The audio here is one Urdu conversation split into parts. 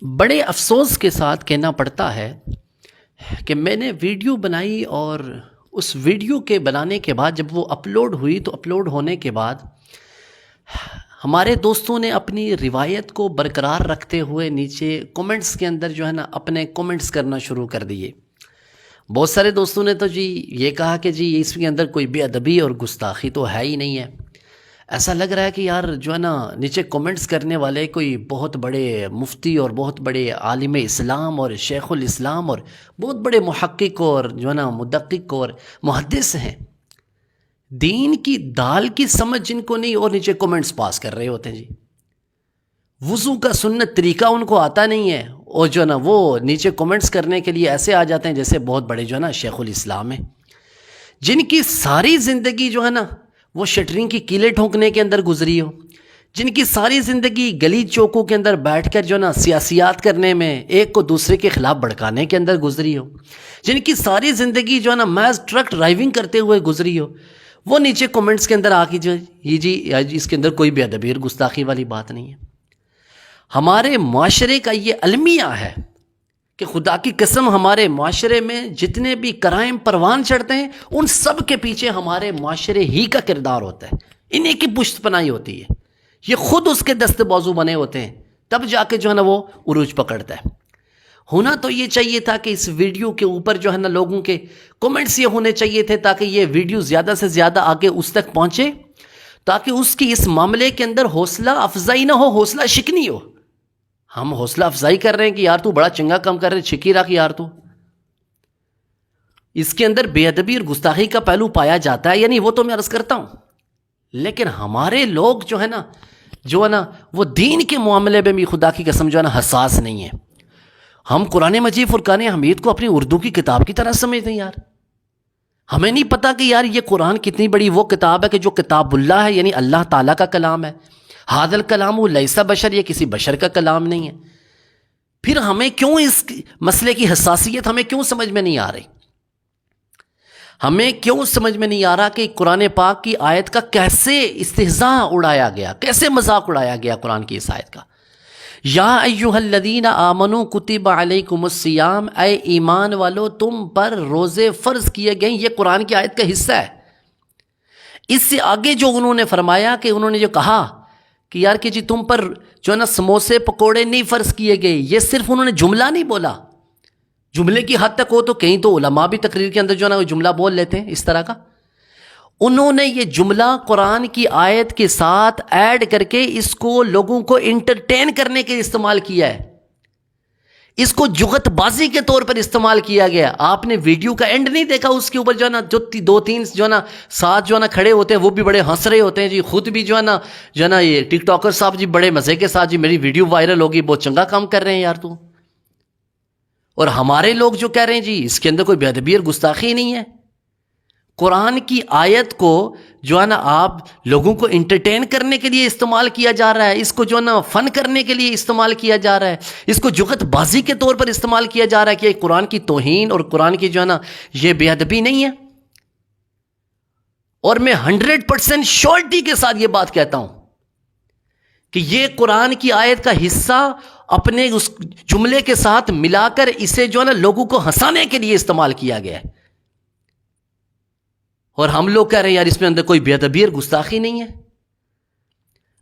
بڑے افسوس کے ساتھ کہنا پڑتا ہے کہ میں نے ویڈیو بنائی اور اس ویڈیو کے بنانے کے بعد جب وہ اپلوڈ ہوئی تو اپلوڈ ہونے کے بعد ہمارے دوستوں نے اپنی روایت کو برقرار رکھتے ہوئے نیچے کومنٹس کے اندر اپنے کومنٹس کرنا شروع کر دیے۔ بہت سارے دوستوں نے تو یہ کہا کہ اس کے اندر کوئی بے ادبی اور گستاخی تو ہے ہی نہیں ہے۔ ایسا لگ رہا ہے کہ یار نیچے کومنٹس کرنے والے کوئی بہت بڑے مفتی اور بہت بڑے عالم اسلام اور شیخ الاسلام اور بہت بڑے محقق اور مدقق اور محدث ہیں۔ دین کی دال کی سمجھ جن کو نہیں اور نیچے کومنٹس پاس کر رہے ہوتے ہیں وضو کا سنت طریقہ ان کو آتا نہیں ہے اور وہ نیچے کومنٹس کرنے کے لیے ایسے آ جاتے ہیں جیسے بہت بڑے شیخ الاسلام ہیں، جن کی ساری زندگی وہ شٹرنگ کی کیلیں ٹھونکنے کے اندر گزری ہو، جن کی ساری زندگی گلی چوکوں کے اندر بیٹھ کر سیاسیات کرنے میں ایک کو دوسرے کے خلاف بھڑکانے کے اندر گزری ہو، جن کی ساری زندگی محض ٹرک ڈرائیونگ کرتے ہوئے گزری ہو، وہ نیچے کومنٹس کے اندر آ کے اس کے اندر کوئی بے ادبی اور گستاخی والی بات نہیں ہے۔ ہمارے معاشرے کا یہ المیہ ہے کہ خدا کی قسم ہمارے معاشرے میں جتنے بھی کرائم پروان چڑھتے ہیں ان سب کے پیچھے ہمارے معاشرے ہی کا کردار ہوتا ہے، انہیں کی پشت پناہی ہوتی ہے، یہ خود اس کے دست بازو بنے ہوتے ہیں، تب جا کے وہ عروج پکڑتا ہے۔ ہونا تو یہ چاہیے تھا کہ اس ویڈیو کے اوپر لوگوں کے کومنٹس یہ ہونے چاہیے تھے تاکہ یہ ویڈیو زیادہ سے زیادہ آگے اس تک پہنچے، تاکہ اس کی اس معاملے کے اندر حوصلہ افزائی نہ ہو، حوصلہ شکنی ہو۔ ہم حوصلہ افزائی کر رہے ہیں کہ یار تو بڑا چنگا کام کر رہے، چھکی رکھ یار تو۔ اس کے اندر بے ادبی اور گستاخی کا پہلو پایا جاتا ہے، وہ تو میں عرض کرتا ہوں، لیکن ہمارے لوگ وہ دین کے معاملے میں بھی خدا کی قسم حساس نہیں ہے۔ ہم قرآن مجید فرقان حمید کو اپنی اردو کی کتاب کی طرح سمجھتے ہیں یار۔ ہمیں نہیں پتا کہ یار یہ قرآن کتنی بڑی وہ کتاب ہے کہ جو کتاب اللہ ہے، اللہ تعالیٰ کا کلام ہے۔ ھذا الکلام لیس بشر، یہ کسی بشر کا کلام نہیں ہے۔ پھر ہمیں کیوں اس مسئلے کی حساسیت ہمیں کیوں سمجھ میں نہیں آ رہی؟ ہمیں کیوں سمجھ میں نہیں آ رہا کہ قرآن پاک کی آیت کا کیسے استہزاء اڑایا گیا، کیسے مذاق اڑایا گیا قرآن کی اس آیت کا۔ یا ایھا الذین آمنوا کتب علیکم الصیام، اے ایمان والو تم پر روزے فرض کیے گئے، یہ قرآن کی آیت کا حصہ ہے۔ اس سے آگے جو انہوں نے فرمایا کہ انہوں نے جو کہا کہ یار کہ تم پر سموسے پکوڑے نہیں فرض کیے گئے، یہ صرف انہوں نے جملہ نہیں بولا، جملے کی حد تک ہو تو کہیں تو علماء بھی تقریر کے اندر وہ جملہ بول لیتے ہیں اس طرح کا۔ انہوں نے یہ جملہ قرآن کی آیت کے ساتھ ایڈ کر کے اس کو لوگوں کو انٹرٹین کرنے کے استعمال کیا ہے، اس کو جغت بازی کے طور پر استعمال کیا گیا۔ آپ نے ویڈیو کا اینڈ نہیں دیکھا، اس کے اوپر جو دو تین ساتھ کھڑے ہوتے ہیں وہ بھی بڑے ہنس رہے ہوتے ہیں خود بھی یہ ٹک ٹاکر صاحب بڑے مزے کے ساتھ میری ویڈیو وائرل ہوگی، بہت چنگا کام کر رہے ہیں یار تو۔ اور ہمارے لوگ جو کہہ رہے ہیں اس کے اندر کوئی بے ادبی اور گستاخی نہیں ہے۔ قرآن کی آیت کو آپ لوگوں کو انٹرٹین کرنے کے لیے استعمال کیا جا رہا ہے، اس کو فن کرنے کے لیے استعمال کیا جا رہا ہے، اس کو جغت بازی کے طور پر استعمال کیا جا رہا ہے کہ قرآن کی توہین اور قرآن کی یہ بے ادبی نہیں ہے۔ اور میں 100% شورٹی کے ساتھ یہ بات کہتا ہوں کہ یہ قرآن کی آیت کا حصہ اپنے اس جملے کے ساتھ ملا کر اسے لوگوں کو ہنسانے کے لیے استعمال کیا گیا ہے، اور ہم لوگ کہہ رہے ہیں یار اس میں اندر کوئی بے ادبی اور گستاخی نہیں ہے۔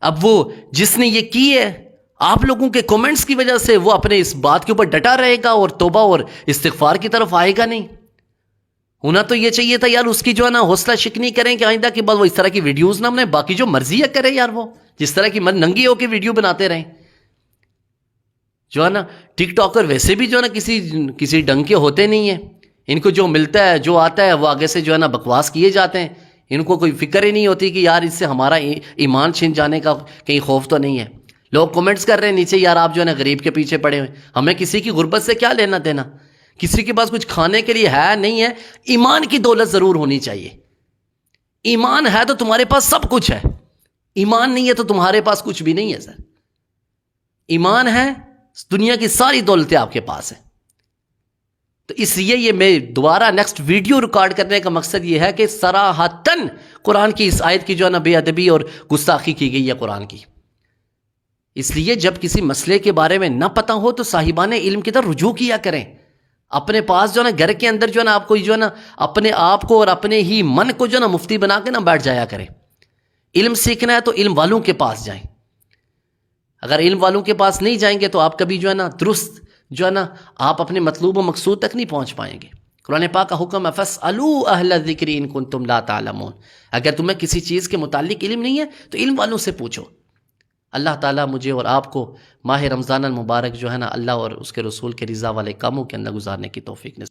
اب وہ جس نے یہ کی ہے، آپ لوگوں کے کومنٹس کی وجہ سے وہ اپنے اس بات کے اوپر ڈٹا رہے گا اور توبہ اور استغفار کی طرف آئے گا نہیں۔ ہونا تو یہ چاہیے تھا یار اس کی حوصلہ شکنی کریں کہ آئندہ کے بعد وہ اس طرح کی ویڈیوز نہ بنائے، باقی جو مرضی ہے کرے یار، وہ جس طرح کی ننگی ہو کے ویڈیو بناتے رہیں۔ ٹک ٹاکر ویسے بھی کسی ڈنگ کے ہوتے نہیں ہیں، ان کو جو ملتا ہے جو آتا ہے وہ آگے سے بکواس کیے جاتے ہیں، ان کو کوئی فکر ہی نہیں ہوتی کہ یار اس سے ہمارا ایمان چھن جانے کا کہیں خوف تو نہیں ہے۔ لوگ کومنٹس کر رہے ہیں نیچے، یار آپ غریب کے پیچھے پڑے ہوئے، ہمیں کسی کی غربت سے کیا لینا دینا، کسی کے پاس کچھ کھانے کے لیے ہے نہیں ہے، ایمان کی دولت ضرور ہونی چاہیے۔ ایمان ہے تو تمہارے پاس سب کچھ ہے، ایمان نہیں ہے تو تمہارے پاس کچھ بھی نہیں ہے سر۔ ایمان ہے، دنیا کی ساری دولتیں آپ کے پاس ہیں۔ تو اس لیے یہ میں دوبارہ نیکسٹ ویڈیو ریکارڈ کرنے کا مقصد یہ ہے کہ صراحتاً قرآن کی اس آیت کی بے ادبی اور گستاخی کی گئی ہے قرآن کی۔ اس لیے جب کسی مسئلے کے بارے میں نہ پتہ ہو تو صاحبان علم کی طرف رجوع کیا کریں. اپنے پاس جو ہے نا گھر کے اندر جو ہے نا آپ کو جو ہے نا اپنے آپ کو اور اپنے ہی من کو جو ہے نا مفتی بنا کے نہ بیٹھ جایا کریں. علم سیکھنا ہے تو علم والوں کے پاس جائیں. اگر علم والوں کے پاس نہیں جائیں گے تو آپ کبھی جو ہے نا درست جو ہے نا آپ اپنے مطلوب و مقصود تک نہیں پہنچ پائیں گے. قرآن پاک کا حکم ہے فَاسْأَلُوا أَهْلَ الذِّكْرِ إِن كُنتُمْ لَا تَعْلَمُونَ. اگر تمہیں کسی چیز کے متعلق علم نہیں ہے تو علم والوں سے پوچھو. اللہ تعالیٰ مجھے اور آپ کو ماہ رمضان المبارک جو ہے نا اللہ اور اس کے رسول کے رضا والے کاموں کے اندر گزارنے کی توفیق نصیب